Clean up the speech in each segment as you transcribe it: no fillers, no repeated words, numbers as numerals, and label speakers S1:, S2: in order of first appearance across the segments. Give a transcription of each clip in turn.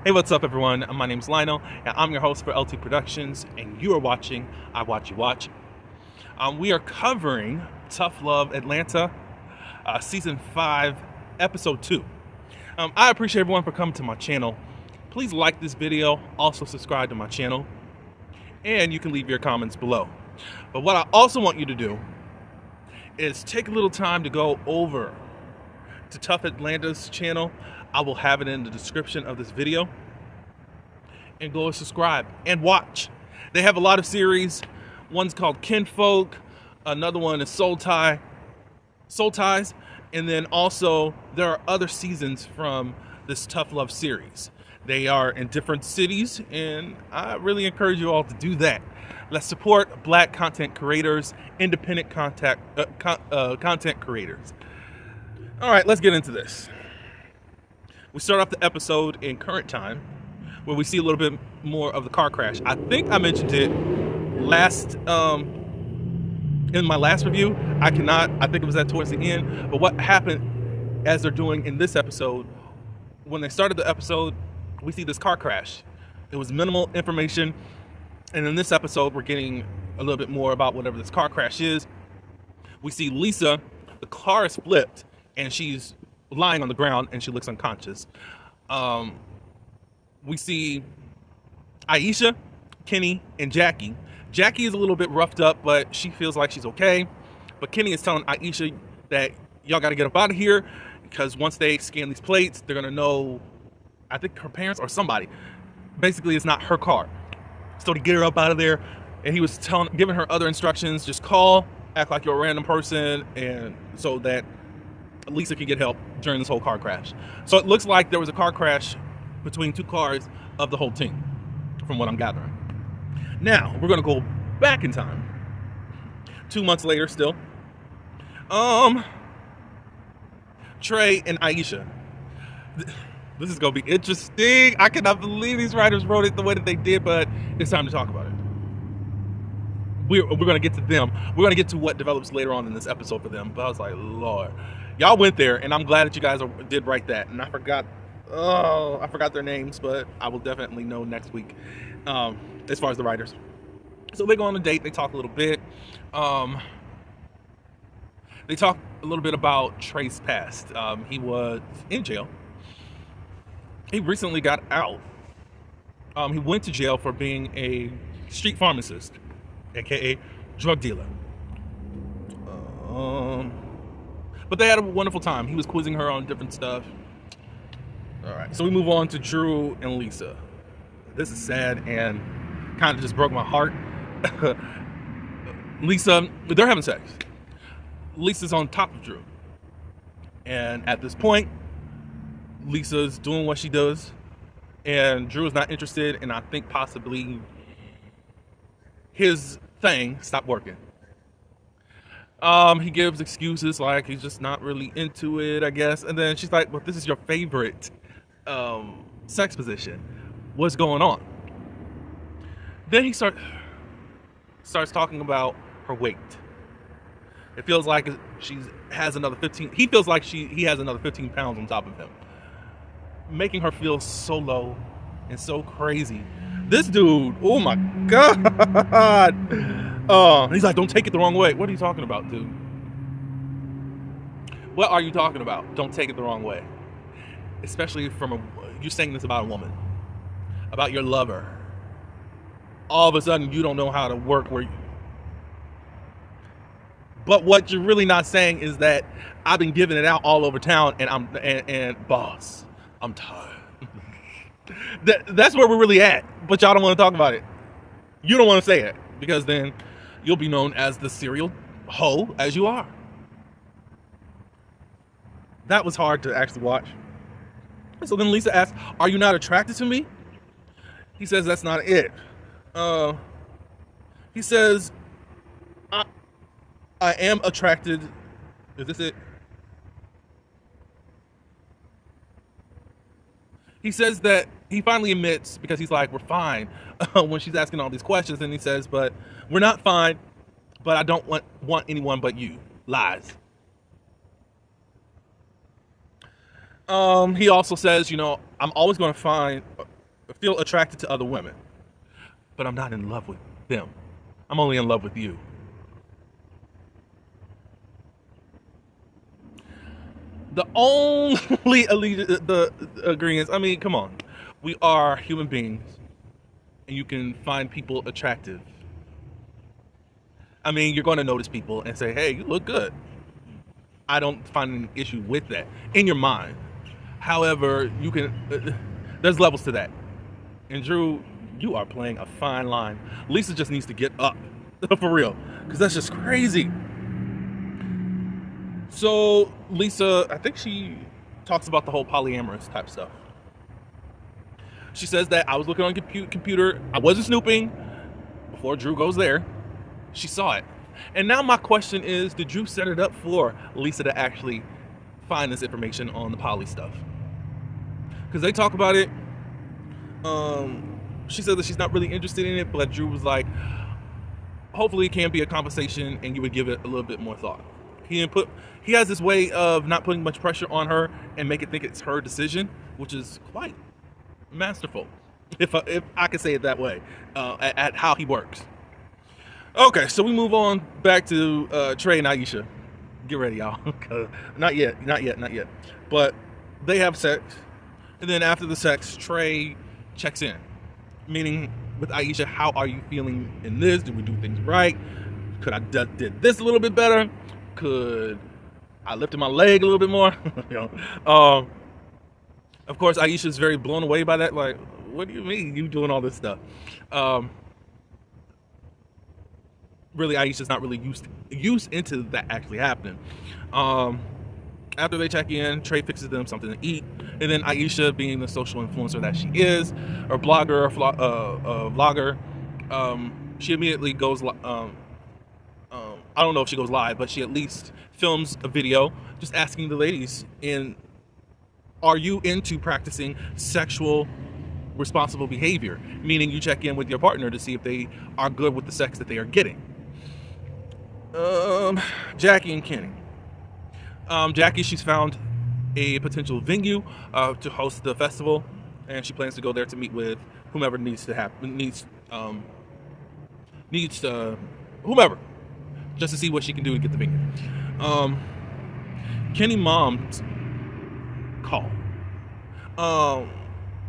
S1: Hey, what's up, everyone? My name's Lionel, and I'm your host for LT Productions, and you are watching I Watch You Watch. We are covering Tough Love Atlanta, Season 5, Episode 2. I appreciate everyone for coming to my channel. Please like this video, also subscribe to my channel, and you can leave your comments below. But what I also want you to do is take a little time to go over to Tough Atlanta's channel. I will have it in the description of this video. And go and subscribe and watch. They have a lot of series. One's called Kinfolk. Another one is Soul Ties. And then also there are other seasons from this Tough Love series. They are in different cities, and I really encourage you all to do that. Let's support Black content creators, independent content creators. All right, let's get into this. We start off the episode in current time, where we see a little bit more of the car crash. I think I mentioned it in my last review. I think it was towards the end. But what happened as they're doing in this episode, when they started the episode, we see this car crash. It was minimal information. And in this episode, we're getting a little bit more about whatever this car crash is. We see Lisa, the car is flipped, and she's lying on the ground, and she looks unconscious. We see Aisha, Kenny, and Jackie. Jackie is a little bit roughed up, but she feels like she's okay. But Kenny is telling Aisha that y'all got to get up out of here, because once they scan these plates, they're going to know, I think her parents or somebody. Basically, it's not her car. So to get her up out of there, and he was giving her other instructions, just call, act like you're a random person, and so that Lisa can get help during this whole car crash. So it looks like there was a car crash between two cars of the whole team, from what I'm gathering. Now, we're going to go back in time. 2 months later still. Trey and Aisha. This is going to be interesting. I cannot believe these writers wrote it the way that they did, but it's time to talk about it. We're going to get to them. We're going to get to what develops later on in this episode for them. But I was like, Lord. Y'all went there, and I'm glad that you guys did write that. And I forgot their names, but I will definitely know next week as far as the writers. So they go on a date. They talk a little bit. They talk a little bit about Trey's past. He was in jail. He recently got out. He went to jail for being a street pharmacist, aka drug dealer. But they had a wonderful time. He was quizzing her on different stuff. All right, so we move on to Drew and Lisa. This is sad and kind of just broke my heart. Lisa, they're having sex. Lisa's on top of Drew. And at this point, Lisa's doing what she does, and Drew is not interested, and I think possibly his thing stopped working. He gives excuses like he's just not really into it, I guess. And then she's like, well, this is your favorite sex position. What's going on? Then he starts talking about her weight. It feels like he has another 15 pounds on top of him, making her feel so low and so crazy. This dude, oh my God. He's like, don't take it the wrong way. What are you talking about, dude? What are you talking about? Don't take it the wrong way. Especially you're saying this about a woman, about your lover. All of a sudden, you don't know how to work But what you're really not saying is that I've been giving it out all over town, and boss, I'm tired. That's where we're really at. But y'all don't want to talk about it. You don't want to say it, because then you'll be known as the serial hoe as you are. That was hard to actually watch. So then Lisa asks, are you not attracted to me? He says that's not it. He says, I am attracted. Is this it? He says that he finally admits, because he's like, we're fine, when she's asking all these questions, and he says, but we're not fine, but I don't want anyone but you. Lies. He also says, I'm always going to feel attracted to other women, but I'm not in love with them. I'm only in love with you. The only the agreement, I mean, come on. We are human beings, and you can find people attractive. I mean, you're going to notice people and say, hey, you look good. I don't find an issue with that in your mind. However, you can, there's levels to that. And Drew, you are playing a fine line. Lisa just needs to get up, for real, because that's just crazy. So Lisa, I think she talks about the whole polyamorous type stuff. She says that I was looking on computer, I wasn't snooping. Before Drew goes there, she saw it. And now my question is, did Drew set it up for Lisa to actually find this information on the poly stuff? Because they talk about it. She said that she's not really interested in it, but Drew was like, hopefully it can be a conversation and you would give it a little bit more thought. He has this way of not putting much pressure on her and make it think it's her decision, which is quite masterful, if I could say it that way, at how he works. Okay, so we move on back to Trey and Aisha. Get ready, y'all. Not yet. But they have sex, and then after the sex, Trey checks in, meaning with Aisha, how are you feeling in this? Did we do things right? Could I did this a little bit better? Could I lifted my leg a little bit more? Of course, Aisha's very blown away by that. Like, what do you mean you doing all this stuff? Really, Aisha's not really used into that actually happening. After they check in, Trey fixes them something to eat, and then Aisha, being the social influencer that she is, or blogger, or vlogger, she immediately goes. I don't know if she goes live, but she at least films a video just asking the ladies, are you into practicing sexual responsible behavior? Meaning you check in with your partner to see if they are good with the sex that they are getting. Jackie and Kenny. Jackie, she's found a potential venue to host the festival, and she plans to go there to meet with whomever whomever, just to see what she can do to get the venue. Kenny mom's call.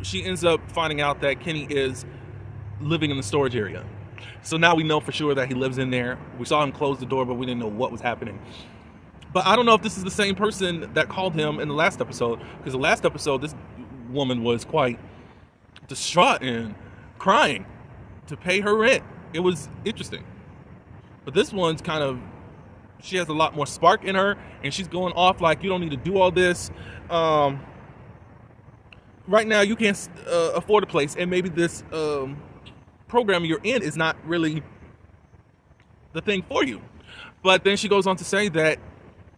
S1: She ends up finding out that Kenny is living in the storage area. So now we know for sure that he lives in there. We saw him close the door, but we didn't know what was happening. But I don't know if this is the same person that called him in the last episode, because the last episode, this woman was quite distraught and crying to pay her rent. It was interesting. But this one's kind of, she has a lot more spark in her, and she's going off like, you don't need to do all this. Right now, you can't afford a place, and maybe this program you're in is not really the thing for you. But then she goes on to say that,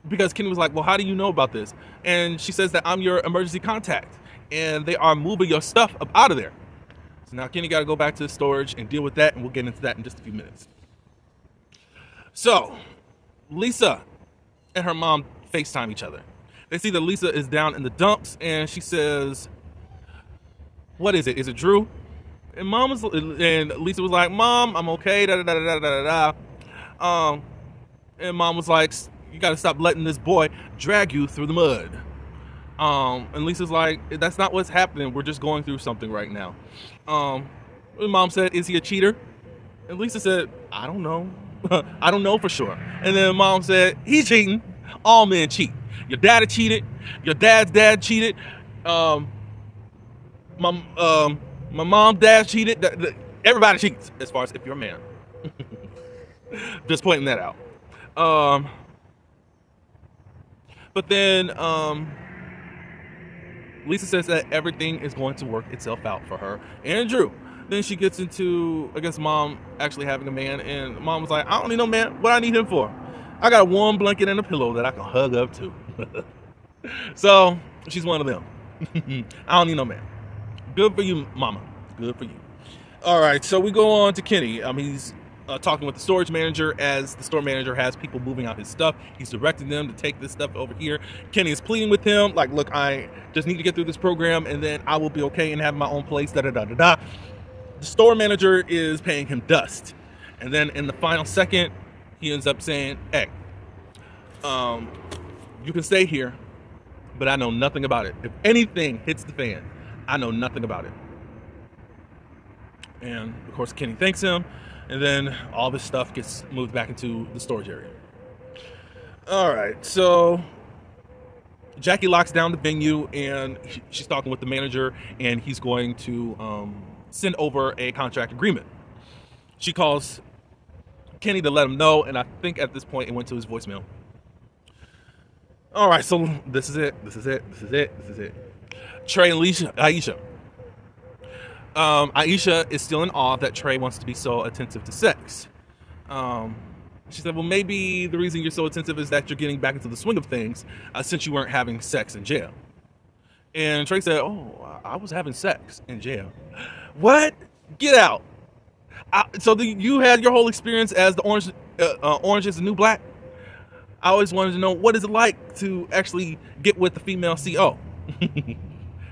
S1: because Kenny was like, well, how do you know about this? And she says that I'm your emergency contact, and they are moving your stuff up out of there. So now Kenny got to go back to the storage and deal with that, and we'll get into that in just a few minutes. So, Lisa and her mom FaceTime each other. They see that Lisa is down in the dumps, and she says, what is it? Is it Drew? And Lisa was like, Mom, I'm okay, and Mom was like, you gotta stop letting this boy drag you through the mud. And Lisa's like, that's not what's happening, we're just going through something right now. And Mom said, is he a cheater? And Lisa said, I don't know. I don't know for sure. And then Mom said, he's cheating. All men cheat. Your daddy cheated. Your dad's dad cheated. My mom, dad cheated. Everybody cheats, as far as if you're a man. Just pointing that out. But then Lisa says that everything is going to work itself out for her and Drew. Then she gets into, I guess, Mom actually having a man, and Mom was like, I don't need no man. What I need him for? I got a warm blanket and a pillow that I can hug up to. So she's one of them. I don't need no man. Good for you, Mama. Good for you. All right, so we go on to Kenny. He's talking with the storage manager as the store manager has people moving out his stuff. He's directing them to take this stuff over here. Kenny is pleading with him, like, look, I just need to get through this program and then I will be okay and have my own place, da-da-da-da-da. The store manager is paying him dust. And then in the final second, he ends up saying, hey, you can stay here, but I know nothing about it. If anything hits the fan, I know nothing about it. And of course, Kenny thanks him. And then all of his stuff gets moved back into the storage area. All right, so Jackie locks down the venue, and she's talking with the manager, and he's going to send over a contract agreement. She calls Kenny to let him know, and I think at this point it went to his voicemail. All right, so this is it. Trey and Aisha. Aisha is still in awe that Trey wants to be so attentive to sex. She said, well, maybe the reason you're so attentive is that you're getting back into the swing of things since you weren't having sex in jail. And Trey said, oh, I was having sex in jail. What? Get out. So you had your whole experience as the orange is the new black? I always wanted to know, what is it like to actually get with the female CO?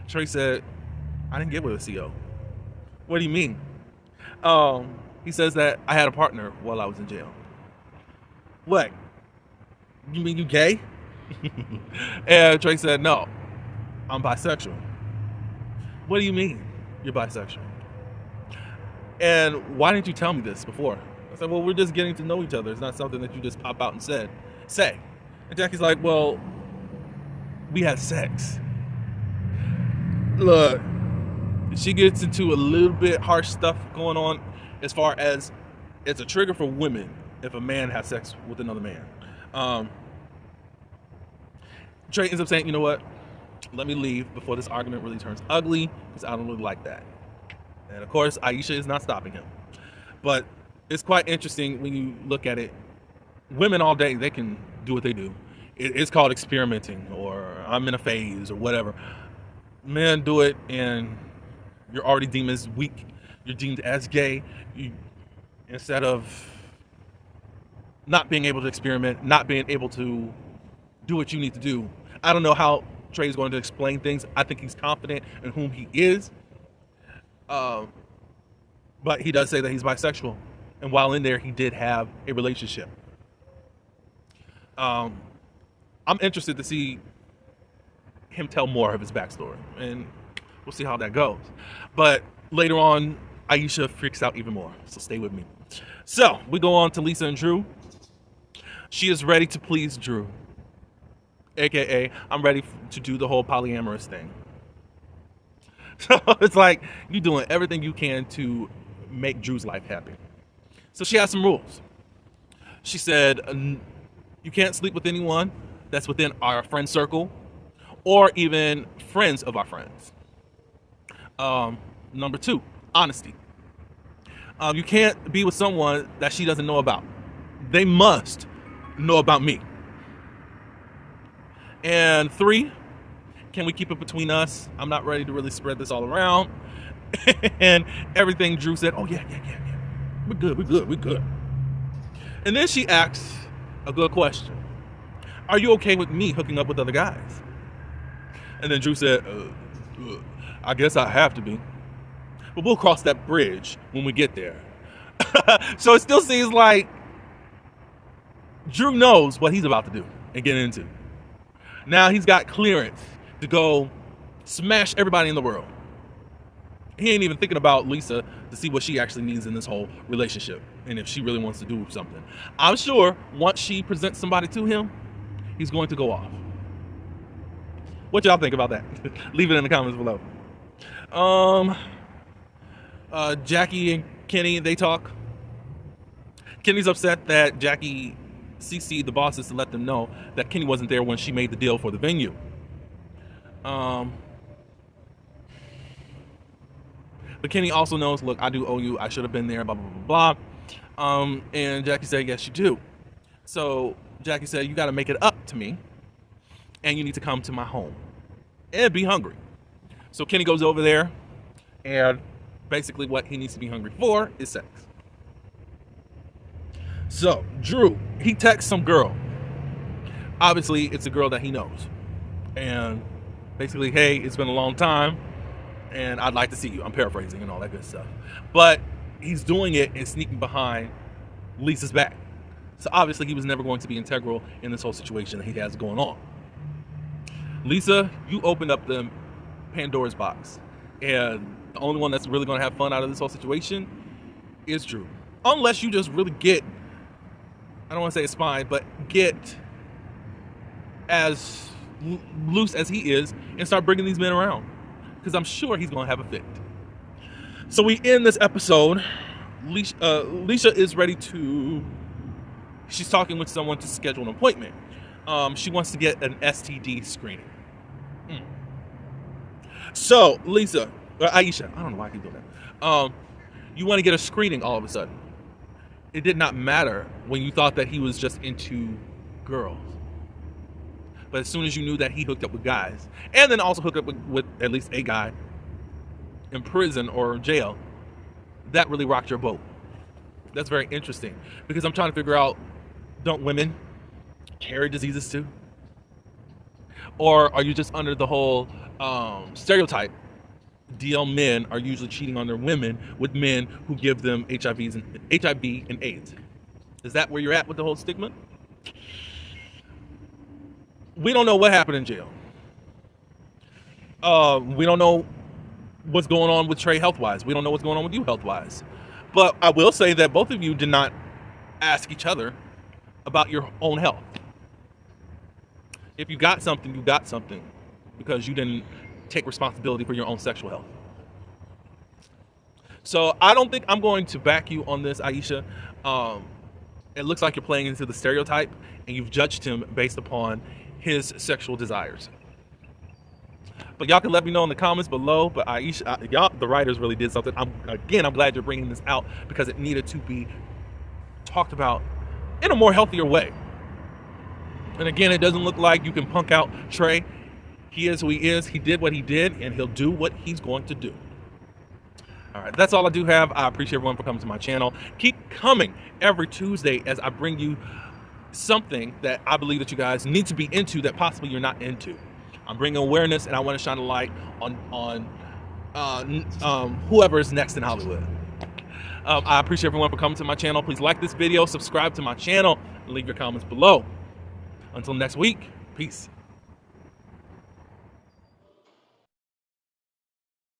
S1: Trey said, I didn't get with a CO. What do you mean? He says that I had a partner while I was in jail. What? You mean you gay? And Trey said, no, I'm bisexual. What do you mean you're bisexual? And why didn't you tell me this before? I said, well, we're just getting to know each other. It's not something that you just pop out and say. And Jackie's like, well, we had sex. Look, she gets into a little bit harsh stuff going on as far as it's a trigger for women if a man has sex with another man. Trey ends up saying, you know what? Let me leave before this argument really turns ugly, because I don't really like that. And of course, Aisha is not stopping him. But it's quite interesting when you look at it. Women all day, they can do what they do. It's called experimenting, or I'm in a phase, or whatever. Men do it, and you're already deemed as weak. You're deemed as gay. Instead of not being able to experiment, not being able to do what you need to do. I don't know how Trey's going to explain things. I think he's confident in whom he is. But he does say that he's bisexual. And while in there, he did have a relationship. I'm interested to see him tell more of his backstory. And we'll see how that goes. But later on, Aisha freaks out even more. So stay with me. So we go on to Lisa and Drew. She is ready to please Drew. AKA, I'm ready to do the whole polyamorous thing. So it's like you're doing everything you can to make Drew's life happy. So she has some rules. She said, you can't sleep with anyone that's within our friend circle or even friends of our friends. Number 2, honesty. You can't be with someone that she doesn't know about. They must know about me. And 3, can we keep it between us? I'm not ready to really spread this all around. And everything Drew said, oh yeah. We're good. And then she asks a good question. Are you okay with me hooking up with other guys? And then Drew said, I guess I have to be. But we'll cross that bridge when we get there. So it still seems like Drew knows what he's about to do and get into. Now he's got clearance to go smash everybody in the world. He ain't even thinking about Lisa to see what she actually needs in this whole relationship and if she really wants to do something. I'm sure once she presents somebody to him, he's going to go off. What y'all think about that? Leave it in the comments below. Jackie and Kenny, they talk. Kenny's upset that Jackie CC'd the bosses to let them know that Kenny wasn't there when she made the deal for the venue. But Kenny also knows, look, I do owe you. I should have been there, blah, blah, blah, blah. And Jackie said, yes, you do. So Jackie said, you got to make it up to me, and you need to come to my home and be hungry. So Kenny goes over there, and basically what he needs to be hungry for is sex. So Drew, he texts some girl. Obviously, it's a girl that he knows, and basically, hey, it's been a long time, and I'd like to see you. I'm paraphrasing and all that good stuff, but he's doing it and sneaking behind Lisa's back. So obviously, he was never going to be integral in this whole situation that he has going on. Lisa, you opened up the Pandora's box, and the only one that's really going to have fun out of this whole situation is Drew. Unless you just really get, I don't want to say a spine, but get as loose as he is and start bringing these men around, because I'm sure he's going to have a fit. So we end this episode. Alicia is ready to, she's talking with someone to schedule an appointment. She wants to get an STD screening. So Aisha, I don't know why I keep doing that. You want to get a screening all of a sudden. It did not matter when you thought that he was just into girls. But as soon as you knew that he hooked up with guys, and then also hooked up with at least a guy in prison or jail, that really rocked your boat. That's very interesting, because I'm trying to figure out, don't women carry diseases too? Or are you just under the whole stereotype? DL men are usually cheating on their women with men who give them HIV and AIDS. Is that where you're at with the whole stigma? We don't know what happened in jail. We don't know what's going on with Trey health-wise. We don't know what's going on with you health-wise. But I will say that both of you did not ask each other about your own health. If you got something, you got something, because you didn't take responsibility for your own sexual health. So I don't think I'm going to back you on this, Aisha. It looks like you're playing into the stereotype, and you've judged him based upon his sexual desires. But y'all can let me know in the comments below. But Aisha, y'all, the writers really did something. I'm glad you're bringing this out, because it needed to be talked about in a more healthier way. And again, it doesn't look like you can punk out Trey. He is who he is. He did what he did, and he'll do what he's going to do. All right, that's all I do have. I appreciate everyone for coming to my channel. Keep coming every Tuesday as I bring you something that I believe that you guys need to be into that possibly you're not into. I'm bringing awareness, and I want to shine a light on whoever is next in Hollywood. I appreciate everyone for coming to my channel. Please like this video, subscribe to my channel, and leave your comments below. Until next week, peace.